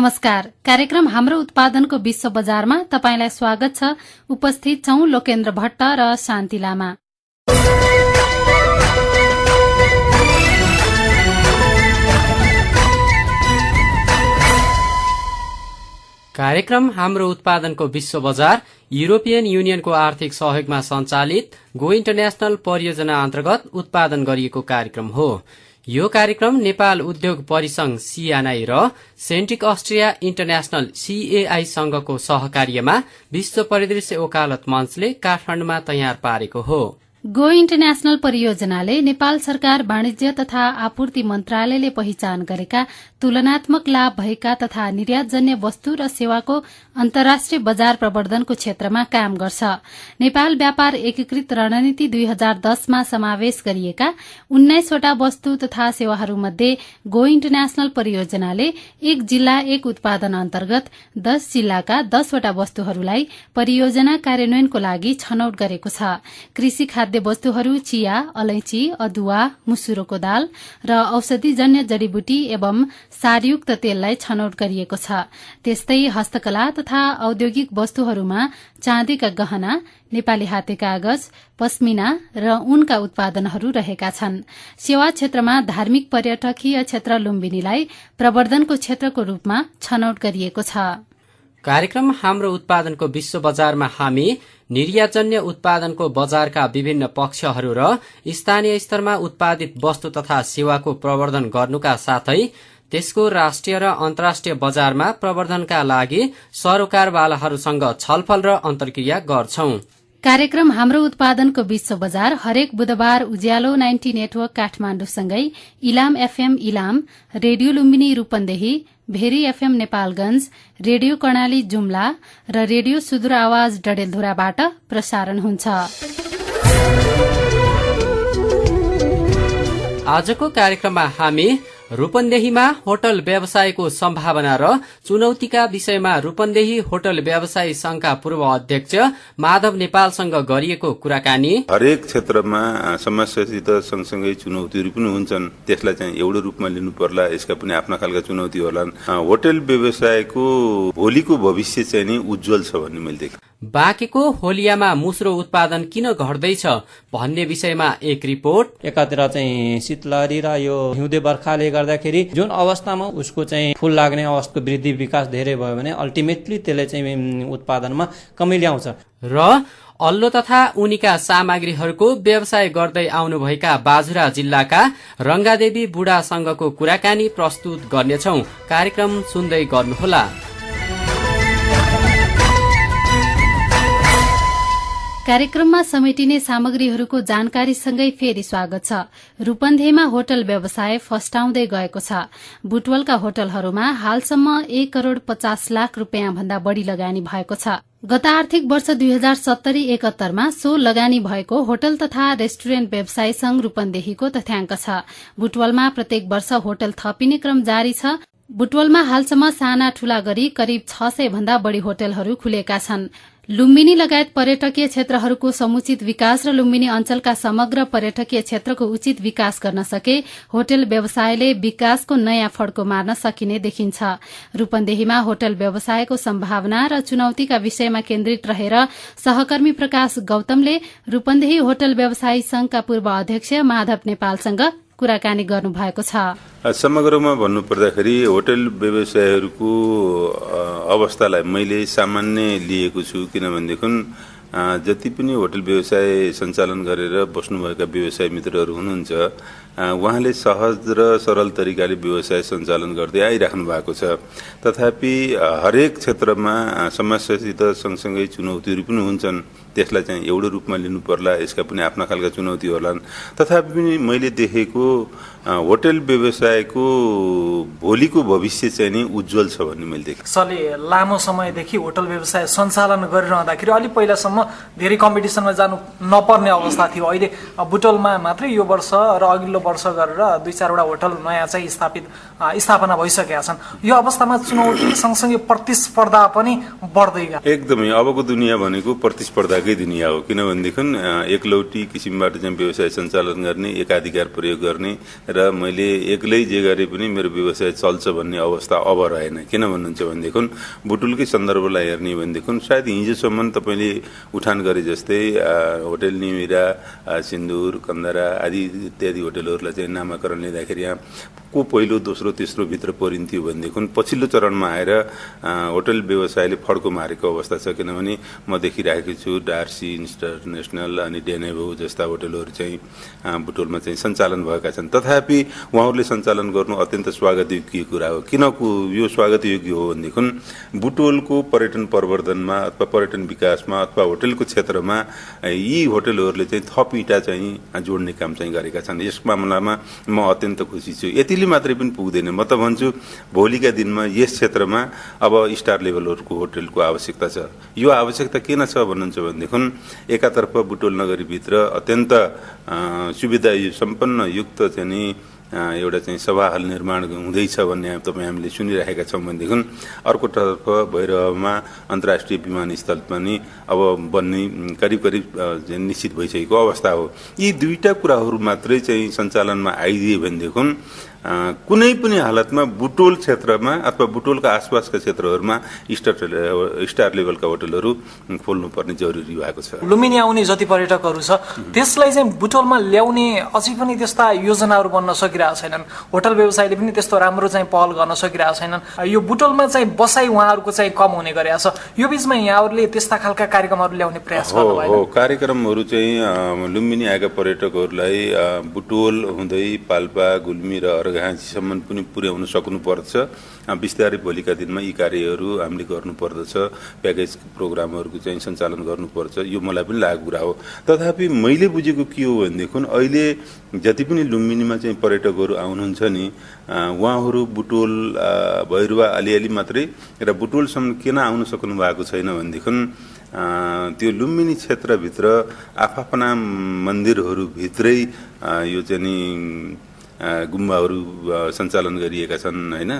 नमस्कार। कार्यक्रम हाम्रो उत्पादनको विश्व बजारमा तपाईंलाई स्वागत छ। उपस्थित छौं लोकेन्द्र भट्ट र शान्ति लामा। कार्यक्रम हाम्रो उत्पादनको विश्व बजार युरोपियन युनियनको आर्थिक सहयोगमा सञ्चालित गो इन्टरनेशनल परियोजना अन्तर्गत उत्पादन गरिएको कार्यक्रम हो। यो कार्यक्रम नेपाल उद्योग परिसंघ सीआईआई र सेन्ट्रिक अस्ट्रिया इन्टरनेशनल सीएआई संघको सहकार्यमा विश्व परिदृश्य वकालत मञ्चले काठमाडौँमा तयार पारेको हो। गो इन्टरनेशनल परियोजनाले नेपाल सरकार वाणिज्य तथा आपूर्ति मन्त्रालयले पहिचान गरेका तुलनात्मक लाभ भएका तथा निर्यातजन्य वस्तु र सेवाको अन्तर्राष्ट्रिय बजार प्रवर्धनको क्षेत्रमा काम गर्छ। नेपाल व्यापार एकीकृत रणनीति 2010 मा समावेश गरिएका 19 वटा वस्तु तथा सेवाहरूमध्ये गो इन्टरनेशनल परियोजनाले एक जिल्ला एक उत्पादन अन्तर्गत 10 जिल्लाका 10 वटा वस्तुहरूलाई परियोजना कार्यान्वयनको लागि छनौट गरेको छ। कृषि खाद्य वस्तुहरू, चिया, अलैंची, अदुवा, मुसुरोको दाल र औषधिजन्य जडीबुटी एवं सारयुक्त तेललाई छनौट गरिएको छ। त्यस्तै हस्तकला तथा औद्योगिक वस्तुहरूमा चाँदीका गहना, नेपाली हाते कागज, पश्मिना र ऊनका उत्पादनहरू रहेका छन्। सेवा क्षेत्रमा धार्मिक पर्यटकीय क्षेत्र लुम्बिनीलाई प्रवर्धनको क्षेत्रको रूपमा छनौट गरिएको छ। कार्यक्रम हाम्रो उत्पादनको विश्व बजारमा हामी निर्यातजन्य उत्पादनको बजारका विभिन्न पक्षहरू र स्थानीय स्तरमा उत्पादित वस्तु तथा सेवाको प्रवर्धन गर्नुका साथै त्यसको राष्ट्रिय र अन्तर्राष्ट्रिय बजारमा प्रवर्धनका लागि सरोकारवालाहरूसँग छलफल र अन्तर्क्रिया गर्छौं। कार्यक्रम हाम्रो उत्पादनको विश्व बजार हरेक बुधबार उज्यालो 90 नेटवर्क काठमाडौँसँगै Ilam FM Ilam, radio Lumbini Rupandehi, Bheri FM Nepalgunj, radio Karnali Jumla र रेडियो सुदूर आवाज डडेलधुराबाट प्रसारण हुन्छ। आजको कार्यक्रममा हामी रूपन्देहीमा होटल व्यवसायको सम्भावना र चुनौतीका विषयमा रूपन्देही होटल व्यवसायी संघका पूर्व अध्यक्ष माधव नेपालसँग गरिएको कुराकानी, हरेक क्षेत्रमा समस्यासित सँगसँगै चुनौतीहरू पनि हुन्छन्, त्यसलाई चाहिँ एउटै रूपमा लिनु पर्ला, यसका पनि आफ्ना खालका चुनौती होलान्। होटल व्यवसायको भोलिको भविष्य चाहिँ नि उज्जवल छ भन्ने मैले देखेँ। बाँकेको होलियामा मुस्रो उत्पादन किन घट्दैछ भन्ने विषयमा एक रिपोर्ट। एकातिर चाहिँ शीतलहरी र यो हिउँदे बर्खाले गर्दाखेरि जुन अवस्थामा उसको चाहिँ फूल लाग्ने अवस्थाको वृद्धि विकास धेरै भयो भने अल्टिमेटली त्यसले चाहिँ उत्पादनमा कमी ल्याउँछ। र अल्लो तथा उनीका सामग्रीहरूको व्यवसाय गर्दै आउनुभएका बाजुरा जिल्लाका रंगादेवी बुढासँगको कुराकानी प्रस्तुत गर्नेछौं। कार्यक्रम सुन्दै गर्नुहोला। कार्यक्रममा समेटिने सामग्रीहरूको जानकारीसँगै फेरि स्वागत छ। रूपन्देहीमा होटल व्यवसाय फस्टाउँदै गएको छ। बुटवलका होटलहरूमा हालसम्म 1 करोड़ 50 लाख रूपियाँ भन्दा बढ़ी लगानी भएको छ। गत आर्थिक वर्ष 2070-71 मा सो लगानी भएको होटल तथा रेस्टुरेन्ट व्यवसाय संघ रूपन्देहीको तथ्याङ्क छ। बुटवलमा प्रत्येक वर्ष होटल थपिने क्रम जारी छ। बुटवलमा हालसम्म साना ठूला गरी करिब 600 भन्दा बढ़ी होटलहरू खुलेका छन्। लुम्बिनी लगायत पर्यटकीय क्षेत्रहरूको समुचित विकास र लुम्बिनी अञ्चलका समग्र पर्यटकीय क्षेत्रको उचित विकास गर्न सके होटल व्यवसायले विकासको नयाँ फड्को मार्न सकिने देखिन्छ। रूपन्देहीमा होटल व्यवसायको सम्भावना र चुनौतीका विषयमा केन्द्रित रहेर सहकर्मी प्रकाश गौतमले रूपन्देही होटल व्यवसायी संघका पूर्व अध्यक्ष माधव नेपालसँग कुराकानी गर्नुभएको छ। समग्रमा भन्नुपर्दाखेरि होटल व्यवसायहरूको अवस्थालाई मैले सामान्य लिएको छु, किनभनेदेखि जति पनि होटल व्यवसाय सञ्चालन गरेर बस्नुभएका व्यवसाय मित्रहरू हुनुहुन्छ उहाँले सहज र सरल तरिकाले व्यवसाय सञ्चालन गर्दै आइराख्नु भएको छ। तथापि हरेक क्षेत्रमा समस्यासित सँगसँगै चुनौतीहरू पनि हुन्छन्, त्यसलाई चाहिँ एउटै रूपमा लिनु पर्ला, यसका पनि आफ्ना खालका चुनौती होलान्। तथापि पनि मैले देखेको होटल व्यवसायको भोलिको भविष्य चाहिँ नि उज्जवल छ भन्ने मैले देखेँ। सरले लामो समयदेखि होटल व्यवसाय सञ्चालन गरिरहँदाखेरि अलि पहिलासम्म धेरै कम्पिटिसनमा जानु नपर्ने अवस्था थियो। अहिले बुटवलमा मात्रै यो वर्ष र अघिल्लो वर्ष गरेर 2-4 वटा होटल नयाँ चाहिँ स्थापना भइसकेका छन्। यो अवस्थामा चुनौती सँगसँगै प्रतिस्पर्धा पनि बढ्दै गयो। एकदमै अबको दुनियाँ भनेको प्रतिस्पर्धाकै दुनियाँ हो, किनभनेदेखि एकलौटी किसिमबाट चाहिँ व्यवसाय सञ्चालन गर्ने, एकाधिकार प्रयोग गर्ने र मैले एक्लै जे गरे पनि मेरो व्यवसाय चल्छ भन्ने अवस्था अब रहेन। किन भन्नुहुन्छ भनेदेखि बुटुलकै सन्दर्भलाई हेर्ने भनेदेखि सायद हिजोसम्म तपाईँले उठान गरे जस्तै होटल निमिरा, सिन्दुर, कन्दरा आदि इत्यादि होटलहरूलाई चाहिँ नामाकरण लिँदाखेरि यहाँ को पहिलो दोस्रो तेस्रो भित्र परिन्थ्यो भनेदेखि पछिल्लो चरणमा आएर होटल व्यवसायले फड्को मारेको अवस्था छ। किनभने म देखिरहेको छु डार्सी इन्टरनेसनल अनि डेनेभो जस्ता होटलहरू चाहिँ बुटोलमा चाहिँ सञ्चालन भएका छन्। तथापि उहाँहरूले सञ्चालन गर्नु अत्यन्त स्वागत योग्य कुरा हो। किन यो स्वागत योग्य हो भनेदेखि बुटोलको पर्यटन प्रवर्धनमा अथवा पर्यटन विकासमा अथवा होटलको क्षेत्रमा यी होटलहरूले चाहिँ थप इँटा चाहिँ जोड्ने काम चाहिँ गरेका छन्। यस मामलामा म अत्यन्त खुसी छु। यतिले मात्रै पनि पुग्दैन, म त भन्छु भोलिका दिनमा यस क्षेत्रमा अब स्टार लेभलहरूको होटलको आवश्यकता छ। यो आवश्यकता किन छ भन्नुहुन्छ भनेदेखि एकातर्फ बुटोल नगरीभित्र अत्यन्त सुविधा सम्पन्न युक्त चाहिँ एउटा चाहिँ सभा हल निर्माण हुँदैछ भन्ने तपाईँ हामीले सुनिरहेका छौँ भनेदेखि अर्कोतर्फ भैरवमा अन्तर्राष्ट्रिय विमानस्थल पनि अब बन्ने करिब निश्चित भइसकेको अवस्था हो। यी दुईटा कुराहरू मात्रै चाहिँ सञ्चालनमा आइदिए भनेदेखि कुनै पनि हालतमा बुटोल क्षेत्रमा अथवा बुटोलका आसपासका क्षेत्रहरूमा स्टार लेभलका होटलहरू खोल्नुपर्ने जरुरी भएको छ। लुम्बिनी आउने जति पर्यटकहरू छ त्यसलाई चाहिँ बुटोलमा ल्याउने अझै पनि त्यस्ता योजनाहरू बन्न सकिरहेको छैनन्। होटल व्यवसायले पनि त्यस्तो राम्रो चाहिँ पहल गर्न सकिरहेको छैनन्। यो बुटोलमा चाहिँ बसाइ उहाँहरूको चाहिँ कम हुने गरेको छ। यो बिचमा यहाँहरूले त्यस्ता खालका कार्यक्रमहरू ल्याउने प्रयास गर्नुभयो? हो, कार्यक्रमहरू चाहिँ लुम्बिनी आएका पर्यटकहरूलाई बुटोल हुँदै पाल्पा, गुल्मी र अर्घाँसीसम्म पनि पुर्याउन सक्नुपर्छ। बिस्तारै भोलिका दिनमा यी कार्यहरू हामीले गर्नुपर्दछ। प्याकेज प्रोग्रामहरूको चाहिँ सञ्चालन गर्नुपर्छ। यो मलाई पनि लागु कुरा हो। तथापि मैले बुझेको के हो भनेदेखि अहिले जति पनि लुम्बिनीमा चाहिँ पर्यटकहरू आउनुहुन्छ नि उहाँहरू बुटोल भैरुवा अलिअलि मात्रै र बुटोलसम्म किन आउन सक्नु भएको छैन भनेदेखि त्यो लुम्बिनी क्षेत्रभित्र आफ्ना मन्दिरहरूभित्रै यो चाहिँ गुम्बाहरू सञ्चालन गरिएका छन् होइन।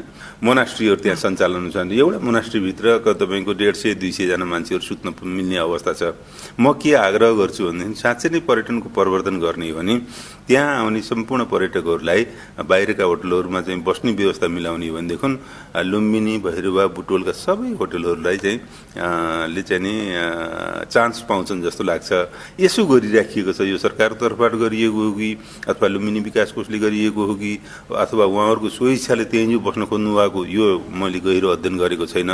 मोनास्ट्रीहरू त्यहाँ सञ्चालन छन्। एउटा मोनास्ट्रीभित्र तपाईँको 150-200 जना मान्छेहरू सुत्न मिल्ने अवस्था छ। म के आग्रह गर्छु भनेदेखि साँच्चै नै पर्यटनको प्रवर्धन गर्ने हो भने त्यहाँ आउने सम्पूर्ण पर्यटकहरूलाई बाहिरका होटलहरूमा चाहिँ बस्ने व्यवस्था मिलाउने भनेदेखि लुम्बिनी, भैरुवा, बुटोलका सबै होटलहरूलाई चाहिँ नि चान्स पाउँछन् जस्तो लाग्छ। यसो गरिराखिएको छ। यो सरकारको तर्फबाट गरिएको हो कि अथवा लुम्बिनी विकास कोषले गरिएको हो कि अथवा उहाँहरूको स्वेच्छाले त्यहीँ बस्न खोज्नु भएको, यो मैले गहिरो अध्ययन गरेको छैन।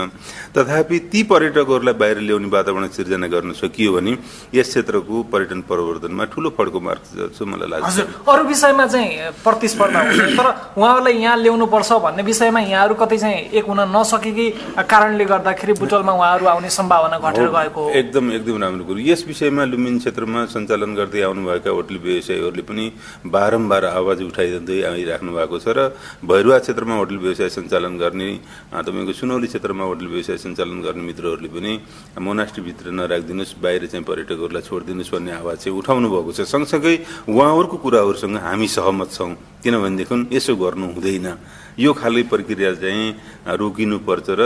तथापि ती पर्यटकहरूलाई बाहिर ल्याउने वातावरण सिर्जना गर्न सकियो भने यस क्षेत्रको पर्यटन प्रवर्धनमा ठुलो फड्को मार्छ जस्तो मलाई लाग्छ। अरू विषयमा चाहिँ प्रतिस्पर्धा हुन्छ तर उहाँहरूलाई यहाँ ल्याउनुपर्छ भन्ने विषयमा यहाँहरू कतै चाहिँ एक हुन नसकेकै कारणले गर्दाखेरि बुटोलमा उहाँहरू आउने सम्भावना घटेर गएको हो। एकदम राम्रो कुरो। यस विषयमा लुम्बिनी क्षेत्रमा सञ्चालन गर्दै आउनुभएका होटल व्यवसायीहरूले पनि बारम्बार आवाज उठाइदिँदै आइराख्नु भएको छ र भैरुवा क्षेत्रमा होटल व्यवसाय सञ्चालन गर्ने तपाईँको सुनौली क्षेत्रमा होटल व्यवसाय सञ्चालन गर्ने मित्रहरूले पनि मोनास्ट्रीभित्र नराखिदिनुहोस्, बाहिर चाहिँ पर्यटकहरूलाई छोडिदिनुहोस् भन्ने आवाज चाहिँ उठाउनु भएको छ। सँगसँगै उहाँहरूको कुराहरूसँग हामी सहमत छौँ। किनभनेदेखि यसो गर्नु हुँदैन। यो खालको प्रक्रिया चाहिँ रोकिनुपर्छ र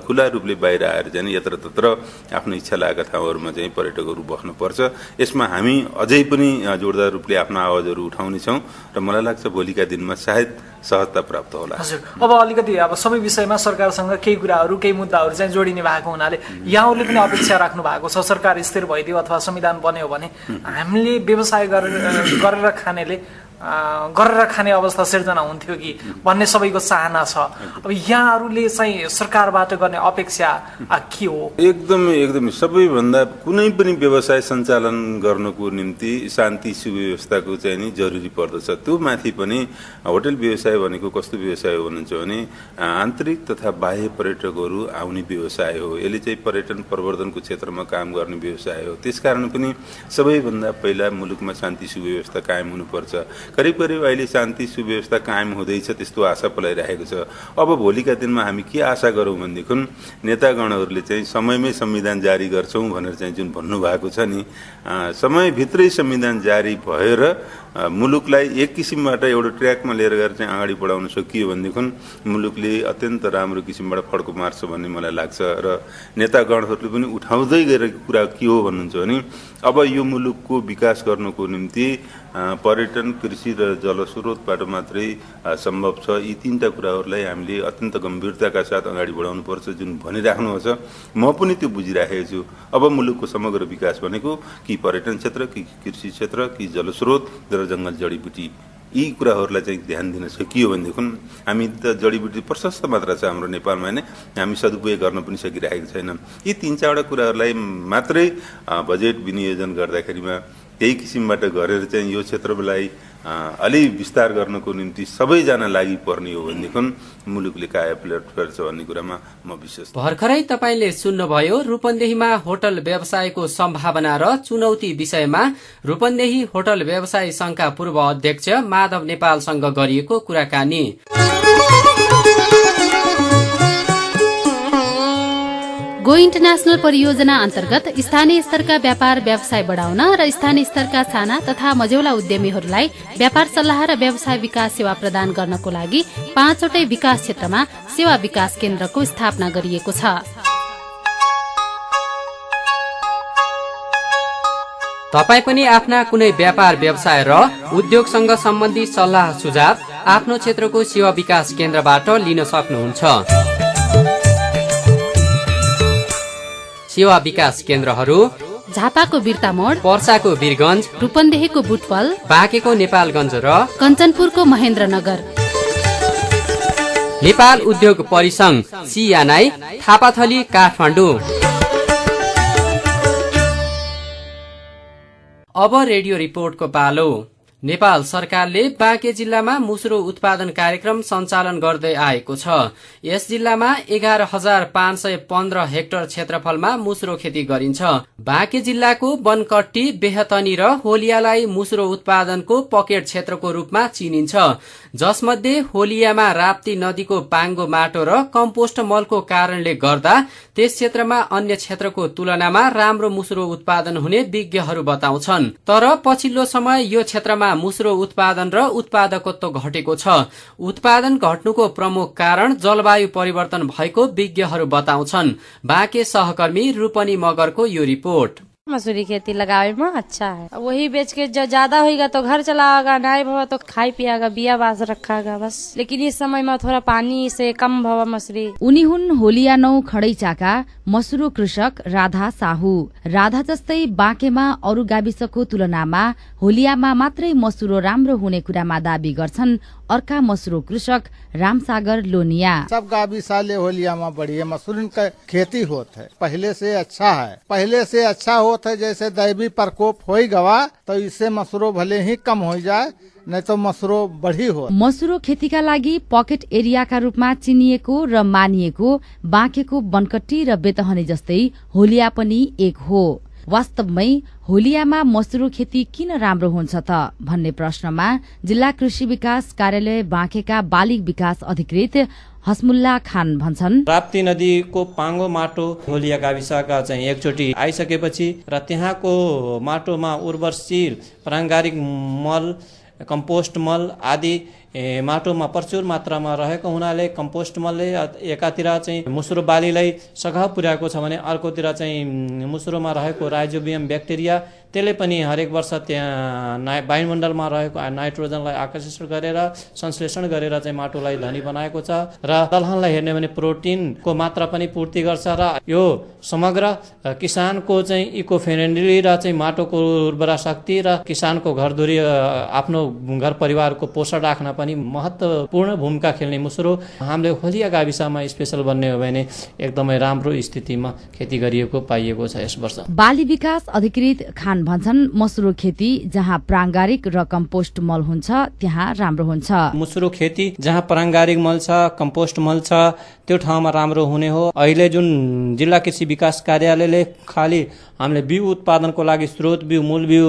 खुला रूपले बाहिर आएर चाहिँ यत्रतत्र आफ्नो इच्छा लागेका ठाउँहरूमा चाहिँ पर्यटकहरू बस्नुपर्छ। यसमा हामी अझै पनि जोरदार रूपले आफ्ना आवाजहरू उठाउनेछौँ र मलाई लाग्छ भोलिका दिनमा सायद सहजता प्राप्त होला। हजुर, अब अलिकति अब सबै विषयमा सरकारसँग केही कुराहरू केही मुद्दाहरू चाहिँ जोडिने भएको हुनाले यहाँहरूले पनि अपेक्षा राख्नु भएको छ सरकार स्थिर भइदियो अथवा संविधान बन्यो भने हामीले व्यवसाय गरेर खाने अवस्था सिर्जना हुन्थ्यो कि भन्ने सबैको चाहना छ। अब यहाँहरूले चाहिँ सरकारबाट गर्ने अपेक्षा के हो? एकदमै सबैभन्दा कुनै पनि व्यवसाय सञ्चालन गर्नको निम्ति शान्ति सुव्यवस्थाको चाहिँ नि जरुरी पर्दछ। त्यो माथि पनि होटल व्यवसाय भनेको कस्तो व्यवसाय हो भन्नुहुन्छ भने आन्तरिक तथा बाह्य पर्यटकहरू आउने व्यवसाय हो। यसले चाहिँ पर्यटन प्रवर्धनको क्षेत्रमा काम गर्ने व्यवसाय हो। त्यसकारण पनि सबैभन्दा पहिला मुलुकमा शान्ति सुव्यवस्था कायम हुनुपर्छ। करिब अहिले शान्ति सुव्यवस्था कायम हुँदैछ त्यस्तो आशा पलाइरहेको छ। अब भोलिका दिनमा हामी के आशा गरौँ भनेदेखि नेतागणहरूले चाहिँ समयमै संविधान जारी गर्छौँ भनेर चाहिँ जुन भन्नुभएको छ नि, समयभित्रै संविधान जारी भएर मुलुकलाई एक किसिमबाट एउटा ट्र्याकमा लिएर गएर चाहिँ अगाडि बढाउन सकियो भनेदेखि मुलुकले अत्यन्त राम्रो किसिमबाट फड्को मार्छ भन्ने मलाई लाग्छ। र नेतागणहरूले पनि उठाउँदै गएको कुरा के हो भन्नुहुन्छ भने अब यो मुलुकको विकास गर्नको निम्ति पर्यटन, कृषि र जलस्रोतबाट मात्रै सम्भव छ। यी तीनटा कुराहरूलाई हामीले अत्यन्त गम्भीरताका साथ अगाडि बढाउनुपर्छ जुन भनिराख्नुहुन्छ, म पनि त्यो बुझिराखेको छु। अब मुलुकको समग्र विकास भनेको कि पर्यटन क्षेत्र, कि कृषि क्षेत्र, कि जलस्रोत र जङ्गल जडीबुटी, यी कुराहरूलाई चाहिँ ध्यान दिन सकियो भनेदेखि हामी त जडीबुटी प्रशस्त मात्रा छ हाम्रो नेपालमा होइन, हामी सदुपयोग गर्न पनि सकिरहेको छैन। यी 3-4वटा कुराहरूलाई मात्रै बजेट विनियोजन गर्दाखेरिमा त्यही किसिमबाट गरेर चाहिँ यो क्षेत्रलाई अलि विस्तार गर्नको निम्ति सबैजना लागि पर्ने हो भनेदेखि मुलुकले कायापलट गर्छ भन्ने कुरामा म विश्वास। भर्खरै तपाईँले सुन्नुभयो रूपन्देहीमा होटल व्यवसायको सम्भावना र चुनौती विषयमा रूपन्देही होटल व्यवसाय संघका पूर्व अध्यक्ष माधव नेपालसँग गरिएको कुराकानी। गो इन्टरनेशनल परियोजना अन्तर्गत स्थानीय स्तरका व्यापार व्यवसाय बढाउन र स्थानीय स्तरका साना तथा मझौला उद्यमीहरूलाई व्यापार सल्लाह र व्यवसाय विकास सेवा प्रदान गर्नको लागि 5वटै विकास क्षेत्रमा सेवा विकास केन्द्रको स्थापना गरिएको छ। तपाई पनि आफ्ना कुनै व्यापार व्यवसाय र उद्योगसँग सम्बन्धी सल्लाह सुझाव आफ्नो क्षेत्रको सेवा विकास केन्द्रबाट लिन सक्नुहुन्छ। सेवा विकास केन्द्रहरू झापाको बिर्तामोड, पर्साको वीरगञ्ज, रूपन्देहीको बुटवल, बाँकेको नेपालगञ्ज र कञ्चनपुरको महेन्द्रनगर। नेपाल उद्योग परिसंघ सियानाई, थापाथली, काठमाडौँ। अब रेडियो रिपोर्टको पालो। नेपाल सरकारले बाँके जिल्लामा मुसुरो उत्पादन कार्यक्रम सञ्चालन गर्दै आएको छ। यस जिल्लामा 11,515 हेक्टर क्षेत्रफलमा मुसुरो खेती गरिन्छ। बाँके जिल्लाको बनकट्टी, बेहतनी र होलियालाई मुसुरो उत्पादनको पकेट क्षेत्रको रूपमा चिनिन्छ, जसमध्ये होलियामा राप्ती नदीको पाङ्गो माटो र कम्पोस्ट मलको कारणले गर्दा त्यस क्षेत्रमा अन्य क्षेत्रको तुलनामा राम्रो मुसुरो उत्पादन हुने विज्ञहरू बताउँछन्। तर पछिल्लो समय यो क्षेत्रमा मुसुरो उत्पादन र उत्पादकत्व घटेको छ। उत्पादन घट्नुको प्रमुख कारण जलवायु परिवर्तन भएको विज्ञहरू बताउँछन्। बाँके सहकर्मी रूपनी मगरको यो रिपोर्ट। मसूरी खेती लगावे में अच्छा है, वही बेच के जो ज्यादा होगा तो घर चलाएगा, नहीं भवा तो खाई पियागा, बिया बाज रखागा बस। लेकिन इस समय में थोड़ा पानी से कम भवा मसूरी। उनी हुन् होलिया 9 खडैचाका मसुरो कृषक राधा साहू। राधा जस्तै बाँकेमा अरू गाविसको तुलनामा होलियामा मात्रै मसुरो राम्रो हुने कुरामा दाबी गर्छन् अर्का मसुरो कृषक रामसागर लोनिया। सब गाविसाले होलियामा बढ़िया मसूरन का खेती होता है, पहले से अच्छा है, पहले से अच्छा होता है। जैसे दैवी प्रकोप हो गवा तो इससे मसुरो भले ही कम हो जाए, नहीं तो मसुरो बढ़ी हो। मसुरो खेतीका लागि पकेट एरियाका रूपमा चिनिएको र मानिएको बाँकेको बनकट्टी र बेतहनी जस्तै होलिया पनि एक हो। वास्तवमै होलियामा मसुरो खेती किन राम्रो हुन्छ त भन्ने प्रश्नमा जिल्ला कृषि विकास कार्यालय बाँकेका बालिग विकास अधिकृत हसमुल्ला खान भन्छन्, राप्ती नदीको पाङ्गो माटो होलिया गाविसका चाहिँ एकचोटि आइसकेपछि र त्यहाँको माटोमा उर्वरशील, प्राङ्गारिक मल, कम्पोस्ट मल आदि माटोमा प्रचुर मात्रामा रहेको हुनाले कम्पोस्ट मलले एकातिर चाहिँ मुसुरो बालीलाई सघाउ पुर्याएको छ भने अर्कोतिर चाहिँ मुसुरोमा रहेको राइजोबियम ब्याक्टेरिया त्यसले पनि हरेक वर्ष त्यहाँ वायुमण्डलमा रहेको नाइट्रोजनलाई आकर्षण गरेर संश्लेषण गरेर चाहिँ माटोलाई धनी बनाएको छ र दलहनलाई हेर्ने भने प्रोटिनको मात्रा पनि पूर्ति गर्छ र यो समग्र किसानको चाहिँ इको फ्रेन्डली र चाहिँ माटोको उर्वरा शक्ति र किसानको घरधुरी आफ्नो घर परिवारको पोषण राख्न पनि महत्त्वपूर्ण भूमिका खेल्ने मुसुरो हामीले होलिया गाविसमा स्पेशल बन्ने हो भने एकदमै राम्रो स्थितिमा खेती गरिएको पाइएको छ यस वर्ष। बाली विकास अधिकृत खान भन्छन्, मसुरो खेती जहाँ प्राङ्गारिक र कम्पोस्ट मल हुन्छ त्यहाँ राम्रो हुन्छ। मुसुरो खेती जहाँ प्राङ्गारिक मल छ, कम्पोस्ट मल छ, त्यो ठाउँमा राम्रो हुने हो। अहिले जुन जिल्ला कृषि विकास कार्यालयले खालि हामीले बिउ उत्पादनको लागि स्रोत बिउ, मूल बिउ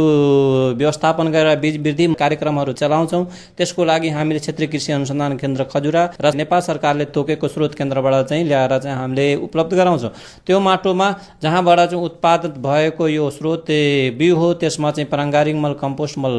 व्यवस्थापन गरेर बीज वृद्धि कार्यक्रमहरू चलाउँछौँ, त्यसको लागि हामीले क्षेत्रीय कृषि अनुसन्धान केन्द्र खजुरा र नेपाल सरकारले तोकेको स्रोत केन्द्रबाट चाहिँ ल्याएर चाहिँ हामीले उपलब्ध गराउँछौँ। त्यो माटोमा जहाँबाट चाहिँ उत्पादित भएको यो स्रोत बिउ हो, त्यसमा चाहिँ पारम्परिक मल, कम्पोस्ट मल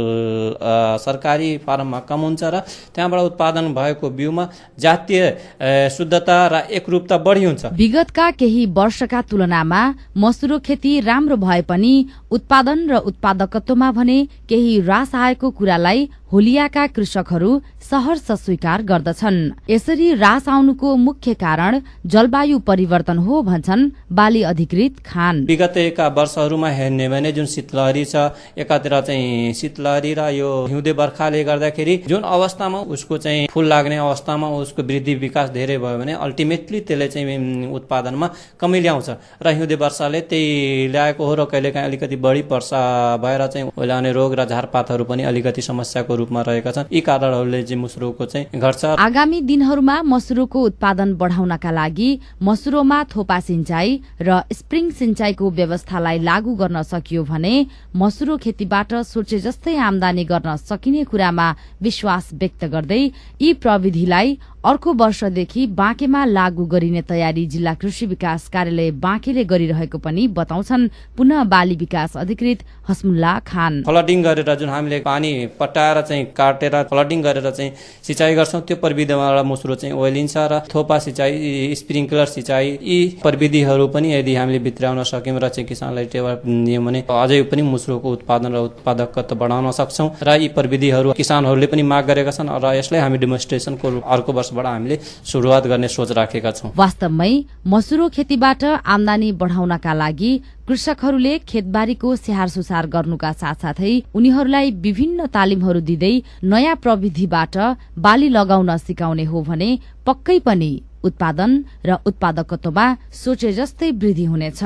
सरकारी फारममा कम हुन्छ र त्यहाँबाट उत्पादन भएको बिउमा जातीय शुद्धता र एकरूपता बढी हुन्छ। विगतका केही वर्षका तुलनामा मसुरो खेती राम्रो भए पनि उत्पादन र उत्पादकत्वमा भने केही ह्रास आएको कुरालाई होलियाका कृषकहरू सहर्ष स्वीकार गर्दछन्। यसरी ह्रास आउनुको मुख्य कारण जलवायु परिवर्तन हो भन्छन् बाली अधिकृत खान। विगतका वर्षहरूमा हेर्ने भने जुन शीतलहरी छ, एकातिर चाहिँ शीतलहरी र यो हिउँदे बर्खाले गर्दाखेरि जुन अवस्थामा उसको चाहिँ फूल लाग्ने अवस्थामा उसको वृद्धि विकास धेरै भयो भने अल्टिमेटली त्यसले चाहिँ उत्पादनमा कमी ल्याउँछ र हिउँदे वर्षाले त्यही ल्याएको हो र कहिलेकाहीँ अलिकति बढी वर्षा भएर चाहिँ ओलाउने रोग र झारपातहरू पनि अलिकति समस्याको रूपमा रहेका छन्। यी कारणहरूले चाहिँ मसुरोको चाहिँ घट्छ। आगामी दिनहरूमा मसुरोको उत्पादन बढाउनका लागि मसुरोमा थोपा सिंचाई र स्प्रिङ सिंचाईको व्यवस्थालाई लागू गर्न सकियो भने मसुरो खेतीबाट सोचे जस्तै आमदानी गर्न सकिने कुरामा विश्वास व्यक्त गर्दै यी प्रविधिलाई अर्को वर्षदेखि बाँकेमा लागू गरिने तयारी जिल्ला कृषि विकास कार्यालय बाँकेले गरिरहेको पनि बताउँछन् पुनः बाली विकास अधिकृत हसमुल्ला खान। फ्लडिङ गरेर जुन हामीले पानी पटाएर चाहिँ काटेर फ्लडिङ गरेर चाहिँ सिंचाई गर्छौं, त्यो प्रविधिबाट मसुरो चाहिँ ओइलिन्छ र थोपा सिंचाई, स्प्रिङ्कलर सिंचाई, यी प्रविधिहरू पनि यदि हामीले भित्राउन सक्यौं र चाहिँ किसानलाई टेवा दियौं भने अझै पनि मसुरोको उत्पादन र उत्पादकत्व बढाउन सक्छौं र यी प्रविधिहरू किसानहरूले पनि माग गरेका छन् र यसलाई हामी डेमोन्स्ट्रेसनको अर्को वर्षबाट हामीले सुरुवात गर्ने सोच राखेका छौं। वास्तवमै मसुरो खेतीबाट आमदानी बढाउनका लागि कृषकहरूले खेतबारीको स्याहार सुसार गर्नुका साथसाथै उनीहरूलाई विभिन्न तालिमहरू दिँदै नयाँ प्रविधिबाट बाली लगाउन सिकाउने हो भने पक्कै पनि उत्पादन र उत्पादकत्वमा सोचे जस्तै वृद्धि हुनेछ।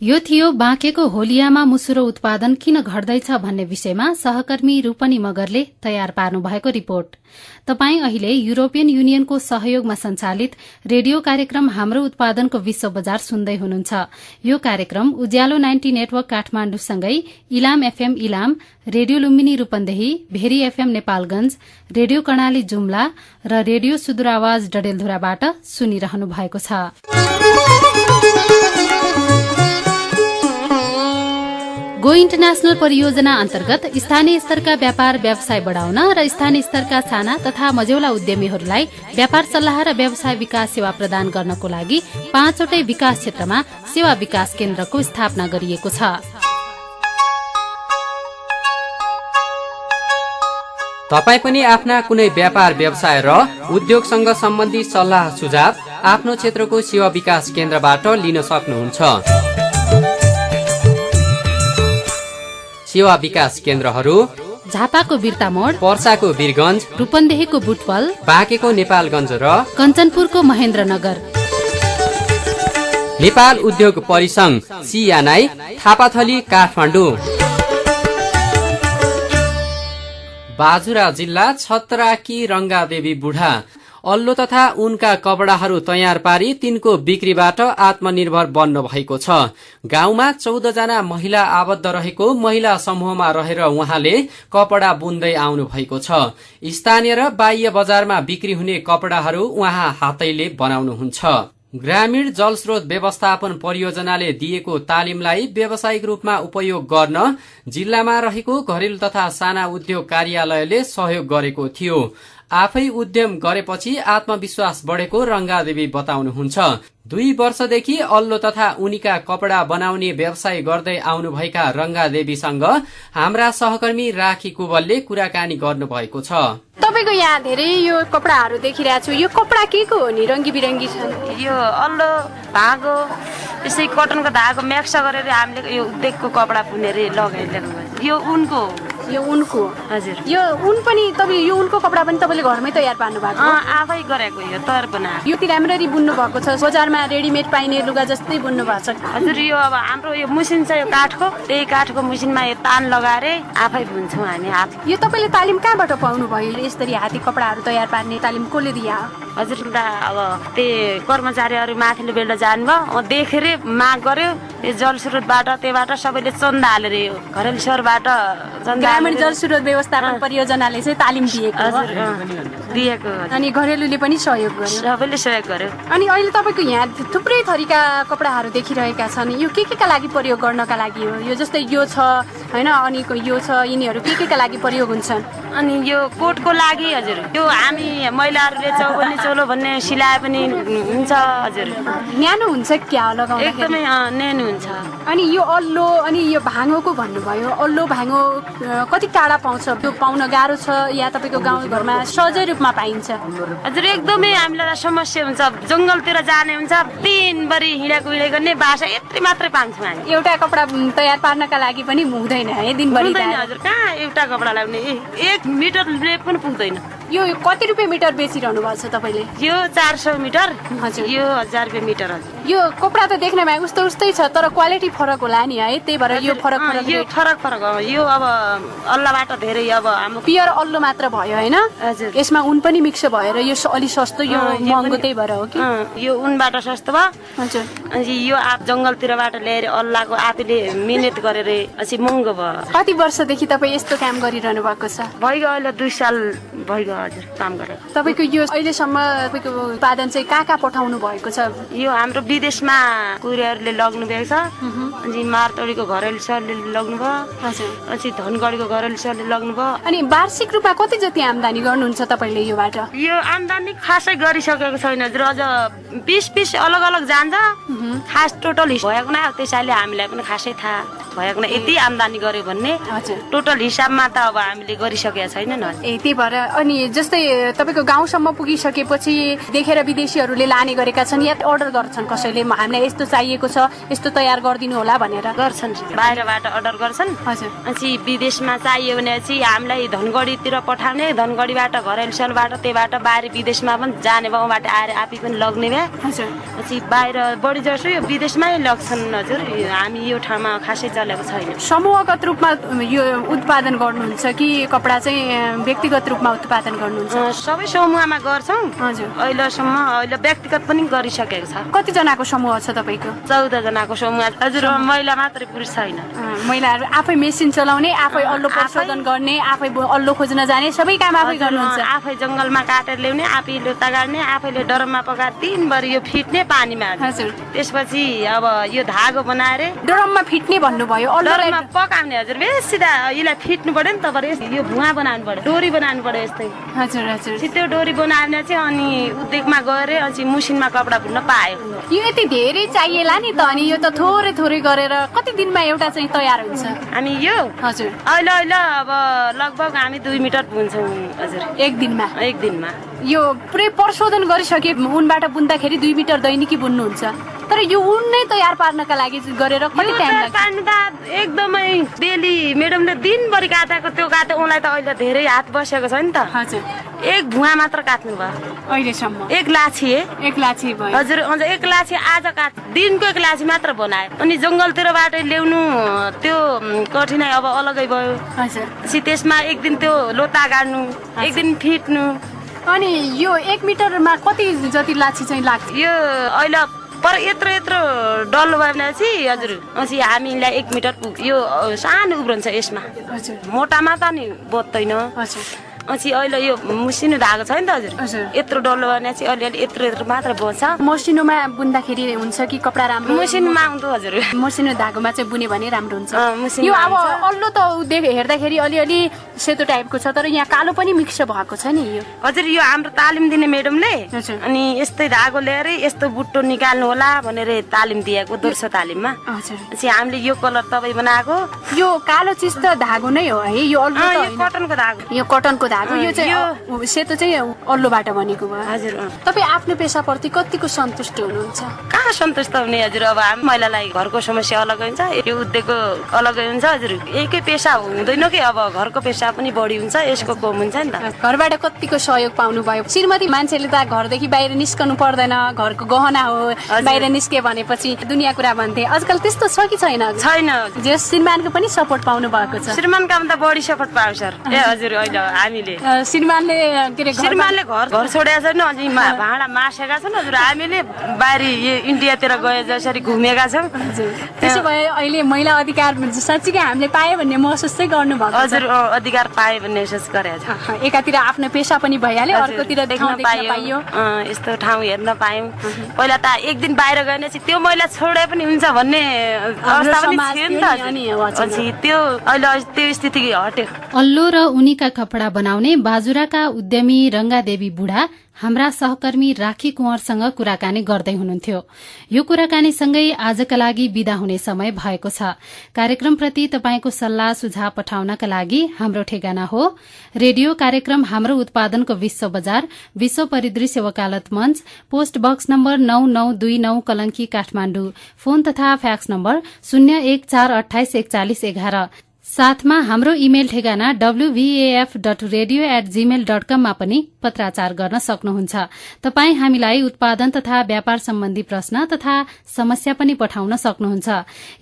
यो थियो बाँकेको होलियामा मुसुरो उत्पादन किन घट्दैछ भन्ने विषयमा सहकर्मी रूपनी मगरले तयार पार्नु भएको रिपोर्ट। तपाई अहिले युरोपियन युनियनको सहयोगमा सञ्चालित रेडियो कार्यक्रम हाम्रो उत्पादनको विश्व बजार सुन्दै हुनुहुन्छ। यो कार्यक्रम उज्यालो 90 नेटवर्क काठमाडौँसँगै Ilam FM Ilam, radio Lumbini Rupandehi, Bheri FM Nepalgunj, radio Karnali Jumla र रेडियो सुदूर आवाज डडेलधुराबाट सुनिरहनु भएको छ। गो इन्टरनेशनल परियोजना अन्तर्गत स्थानीय स्तरका व्यापार व्यवसाय बढ़ाउन र स्थानीय स्तरका साना तथा मझौला उद्यमीहरूलाई व्यापार सल्लाह र व्यवसाय विकास सेवा प्रदान गर्नको लागि 5 वटै विकास क्षेत्रमा सेवा विकास केन्द्रको स्थापना गरिएको छ। तपाई पनि आफ्ना कुनै व्यापार व्यवसाय र उद्योगसँग सम्बन्धित सल्लाह सुझाव आफ्नो क्षेत्रको सेवा विकास केन्द्रबाट लिन सक्नुहुन्छ। सेवा विकास केन्द्रहरू झापाको बिर्तामोड, पर्साको वीरगंज, रूपन्देहीको बुटवल, बाँकेको नेपालगंज र कञ्चनपुरको महेन्द्रनगर। नेपाल उद्योग परिसंघ सियानाई, थापाथली, काठमाडौँ। बाजुरा जिल्ला छतराकी रंगादेवी बुढा अल्लो तथा उनका कपडाहरू तयार पारी तिनको बिक्रीबाट आत्मनिर्भर बन्न भएको छ। गाउँमा 14 जना महिला आबद्ध रहेको महिला समूहमा रहेर उहाँले कपडा बुन्दै आउनु भएको छ। स्थानीय र बाह्य बजारमा बिक्री हुने कपडाहरू उहाँ हातैले बनाउनुहुन्छ। ग्रामीण जलस्रोत व्यवस्थापन परियोजनाले दिएको तालिमलाई व्यावसायिक रूपमा उपयोग गर्न जिल्लामा रहेको घरेलु तथा साना उद्योग कार्यालयले सहयोग गरेको थियो। आफै उद्यम गरेपछि आत्मविश्वास बढेको रंगादेवी बताउनुहुन्छ। 2 वर्षदेखि अल्लो तथा उनीका कपडा बनाउने व्यवसाय गर्दै आउनुभएका रंगादेवीसँग हाम्रा सहकर्मी राखी कुवलले कुराकानी गर्नुभएको छ। तपाईको यहाँ धेरै यो कपडाहरू देखिरहेको छु, यो कपडा के को हो नि? रंगी बिरंगी छन्। यो अल्लो धागो यसै कटनको धागो मिक्स गरेर हामीले यो उद्योगको कपडा बुनेर लगाइरहेको। यो उनको यो उनको हजुर। यो उन पनि तपाईँ यो उनको कपडा पनि तपाईँले घरमै तयार पार्नु भएको? आफै गरेको यो तयार बनाएको। यो ती राम्ररी बुन्नु भएको छ, बजारमा रेडिमेड पाइने लुगा जस्तै बुन्नु भएको छ? हजुर। यो अब हाम्रो यो मसिन छ, यो काठको, त्यही काठको मसिनमा यो तान लगाएर आफै बुन्छौँ हामी हात। यो तपाईँले तालिम कहाँबाट पाउनु भयो? यसरी हाती कपडाहरू तयार पार्ने तालिम कसले दिया? हजुर। अब त्यही कर्मचारीहरू माथिल्लो बेला जानुभयो, देखेर माग गर्यो, यो जलस्रोतबाट त्यहीबाट सबैले चन्दा हालेर यो घरेलु सरबाट चन्दा ग्रामीण जल स्रोत व्यवस्थापन परियोजनाले चाहिँ तालिम दिएको हो दिएको अनि घरेलुले पनि सहयोग गर्यो सबैले सहयोग गर्यो अनि अहिले तपाईँको यहाँ थुप्रै थरीका कपडाहरू देखिरहेका छन् यो के का लागि प्रयोग गर्नका लागि हो यो जस्तै यो छ हैन अनि यो छ यिनीहरू के का लागि प्रयोग हुन्छन् अनि यो कोटको लागि हजुर यो हामी महिलाहरूले चौबन्दी चोलो भन्ने सिलाए पनि हुन्छ हजुर न्यानो हुन्छ क्या लगाउँदाखेरि एकदमै न्यानो हुन्छ अनि यो अल्लो अनि यो भाङोको भन्नुभयो अल्लो भाङो कति टाढा पाउँछ त्यो पाउन गाह्रो छ या तपाईँको गाउँघरमा सहजै रूपमा पाइन्छ हजुर एकदमै हामीलाई समस्या हुन्छ जङ्गलतिर जाने हुन्छ दिनभरि हिँडेको गर्ने बासा यत्रै मात्रै पाउँछौँ हामी एउटा कपडा तयार पार्नका लागि पनि हुँदैन है दिनभरि हजुर कहाँ एउटा कपडा लगाउने 1 मिटरले पनि पुग्दैन यो कति रुपियाँ मिटर बेचिरहनु भएको छ तपाईँले यो 400 मिटर हजुर यो 1000 रुपियाँ मिटर हजुर यो कपडा त देख्नमा उस्तै छ तर क्वालिटी फरक होला नि है त्यही भएर यो फरक हो यो अब अल्लाबाट धेरै अब हाम्रो पियर अल्लो मात्र भयो हैन हजुर यसमा उन पनि मिक्स भएर यो अलि सस्तो यो महँगो त्यही भएर हो कि यो उनबाट सस्तो भयो हजुर अनि यो आप जङ्गलतिरबाट ल्याएर अल्लाहको आफूले मिहिनेत गरेर अछि महँगो भयो कति वर्षदेखि तपाईँ यस्तो काम गरिरहनु भएको छ भइगयो अहिले 2 साल भइगयो हजुर काम गरेको तपाईँको यो अहिलेसम्म तपाईँको उत्पादन चाहिँ कहाँ पठाउनु भएको छ यो हाम्रो विदेशमा कुरियरले लग्नु भएको छ अनि मारतोडीको घरेलु सरले लग्नु भयो हजुर अनि धनगढीको घरेलु सरले लग्नु भयो अनि वार्षिक रूपमा कति जति आम्दानी गर्नुहुन्छ तपाईँले योबाट यो आम्दानी खासै गरिसकेको छैन हजुर अझ 20 अलग अलग जान्छ खास टोटल भएको न त्यसैले हामीलाई पनि खासै थाहा भएको न यति आम्दानी गर्यो भन्ने टोटल हिसाबमा त अब हामीले गरिसकेका छैनन् ए त्यही भएर अनि जस्तै तपाईँको गाउँसम्म पुगिसकेपछि देखेर विदेशीहरूले लाने गरेका छन् या अर्डर गर्छन् कसैले हामीलाई यस्तो चाहिएको छ यस्तो तयार गरिदिनु होला भनेर गर्छन् बाहिरबाट अर्डर गर्छन् हजुर अनि विदेशमा चाहियो भने चाहिँ हामीलाई धनगढीतिर पठाउने धनगढीबाट घरेलु सेलबाट त्यहीबाट बाहिर विदेशमा पनि जाने बाउबाट आएर आफै पनि लग्ने भए हजुर अनि बाहिर बढी जसो यो विदेशमै लग्छन् हजुर हामी यो ठाउँमा खासै चलेको छैन समूहगत रूपमा यो उत्पादन गर्नुहुन्छ कि कपडा चाहिँ व्यक्तिगत रूपमा उत्पादन गर्नुहुन्छ सबै समूहमा गर्छौँ हजुर अहिले व्यक्तिगत पनि गरिसकेको छ कति जनाको समूह छ तपाईँको 14 जनाको समूह हजुर महिला मात्रै पुरुष छैन महिलाहरू आफै मेसिन चलाउने आफै अल्लो परिशोधन गर्ने आफै अल्लो खोज्न जाने सबै काम आफै गर्नुहुन्छ आफै जङ्गलमा काटेर ल्याउने आफै लोता गाड्ने आफैले डरममा पकाएर दिनभरि यो फिट्ने पानीमा हजुर त्यसपछि अब यो धागो बनाएर डरममा फिट्ने भन्नुभयो डरममा पकाउने हजुर सिधा यसलाई फिट्नु पर्यो नि तपाईँ यो भुवा बनाउनु पर्यो डोरी बनाउनु पर्यो यस्तै हजुर हजुर त्यो डोरी बनाएर चाहिँ अनि उद्योगमा गएर अनि मसिनमा कपडा बुन्न पायो यो यति धेरै चाहिएला नि त अनि यो त थोरै गरेर कति दिनमा एउटा चाहिँ तयार हुन्छ हामी यो हजुर अहिले अब लगभग हामी 2 मिटर बुन्छौँ हजुर एक दिनमा यो पुरै परिशोधन गरिसके उनबाट बुन्दाखेरि 2 मिटर दैनिकी बुन्नुहुन्छ तर यो उन नै तयार पार्नका लागि गरेर कति टाइम लाग्छ पार्नु त एकदमै डेली म्याडमले दिनभरि काटेको त्यो काटे उनलाई त अहिले धेरै हात बसेको छ नि त हजुर एक भुवा मात्र काट्नु भयो अहिलेसम्म एक लाछी भयो हजुर अझ एक लाछी आज काट दिनको एक लाछी मात्र बनायो अनि जङ्गलतिरबाट ल्याउनु त्यो कठिनाइ अब अलगै भयो हजुर त्यसमा एक दिन त्यो लोता गाड्नु एक दिन फिट्नु अनि यो 1 मिटरमा कति जति लाछी चाहिँ लाग्छ यो अहिले पर यत्रो डल्लो भयो भने चाहिँ हजुर अनि हामीलाई 1 मिटर यो सानो उब्रन्छ यसमा मोटामा त नि बोत्दैन अनि अहिले यो मसिनो धागो छ नि त हजुर यत्रो डल्लो भने चाहिँ अलिअलि यत्रो मात्र बन्छ मसिनोमा बुन्दाखेरि हुन्छ कि कपडा राम्रो मसिनोमा आउँदो हजुर मसिनो धागोमा चाहिँ बुने भने राम्रो हुन्छ यो अब अल्लो त हेर्दाखेरि अलिअलि सेतो टाइपको छ तर यहाँ कालो पनि मिक्स भएको छ नि यो हजुर यो हाम्रो तालिम दिने म्याडमले अनि यस्तै धागो ल्याएर यस्तो बुट्टो निकाल्नु होला भनेर तालिम दिएको दोस्रो तालिममा हजुर हामीले यो कलर तपाईँ बनाएको यो कालो चिज त धागो नै हो है यो अल्लो कटनको धागो यो कटनको धागो यो चाहिँ सेतो चाहिँ अल्लोबाट बनेको भयो हजुर तपाईँ आफ्नो पेसाप्रति कतिको सन्तुष्ट हुनुहुन्छ कहाँ सन्तुष्ट हुने हजुर अब हामी महिलालाई घरको समस्या अलगै हुन्छ यो उद्योगको अलगै हुन्छ हजुर एकै पेसा हुँदैन कि अब घरको पेसा पनि बढी हुन्छ यसको कम हुन्छ नि त घरबाट कतिको सहयोग पाउनु भयो श्रीमती मान्छेले त घरदेखि बाहिर निस्कनु पर्दैन घरको गहना हो बाहिर निस्के भनेपछि दुनियाँ कुरा भन्थे आजकल त्यस्तो छ कि छैन जे श्रीमानको पनि सपोर्ट पाउनु भएको छ श्रीमानको त बढी सपोर्ट पाउँछ ए हजुर अहिले हामीले हामीले श्रीमानले के अरे श्रीमानले घर छोडेका छैन अझै भाँडा मासेका छन् हजुर हामीले बाहिरी इन्डियातिर गए जसरी घुमेका छौँ त्यसो भए अहिले महिला अधिकार साँच्चीकै हामीले पाए भन्ने महसुस चाहिँ गर्नुभएको हजुर अधिकार पाए भन्ने महसुस गरेका छौँ एकातिर आफ्नो पेसा पनि भइहाल्यो अर्कोतिर देख्न पाइयो यस्तो ठाउँ हेर्न पायौँ पहिला त एक दिन बाहिर गएपछि त्यो महिला छोडे पनि हुन्छ भन्ने अवस्था पनि थियो नि त त्यो अहिले त्यो स्थिति हट्यो अल्लो र उनीका कपडा बनाउने बाजुराका उद्यमी रंगादेवी बुढा हाम्रा सहकर्मी राखी कुँवरसँग कुराकानी गर्दै हुनुहुन्थ्यो यो कुराकानीसँगै आजका लागि बिदा हुने समय भएको छ कार्यक्रमप्रति तपाईंको सल्लाह सुझाव पठाउनका लागि हाम्रो ठेगाना हो रेडियो कार्यक्रम हाम्रो उत्पादनको विश्व बजार विश्व परिदृश्य वकालत मञ्च post box number 9929 Kalanki Kathmandu phone तथा फ्याक्स नम्बर 014284111 साथमा हाम्रो इमेल ठेगाना wvaf.radio@gmail.com मा पनि पत्राचार गर्न सक्नुहुन्छ तपाई हामीलाई उत्पादन तथा व्यापार सम्बन्धी प्रश्न तथा समस्या पनि पठाउन सक्नुहुन्छ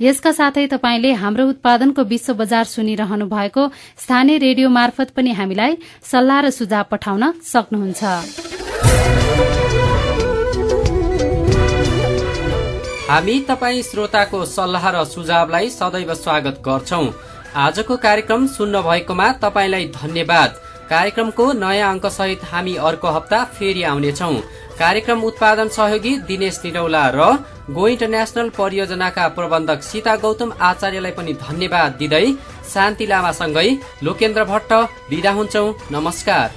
यसका साथै तपाईले हाम्रो उत्पादनको विश्व बजार सुनिरहनु भएको स्थानीय रेडियो मार्फत पनि हामीलाई सल्लाह र सुझाव पठाउन सक्नुहुन्छ हामी तपाई श्रोताको सल्लाह र सुझावलाई सदैव स्वागत गर्छौं आजको कार्यक्रम सुन्न भएकोमा तपाईलाई धन्यवाद कार्यक्रमको नयाँ अंक सहित हामी अर्को हप्ता फेरि आउनेछौं कार्यक्रम उत्पादन सहयोगी दिनेश निरौला र गो इन्टरनेशनल परियोजनाका प्रबन्धक सीता गौतम आचार्यलाई पनि धन्यवाद दिँदै शान्ति लामासँगै लोकेन्द्र भट्ट बिदा हुन्छौं नमस्कार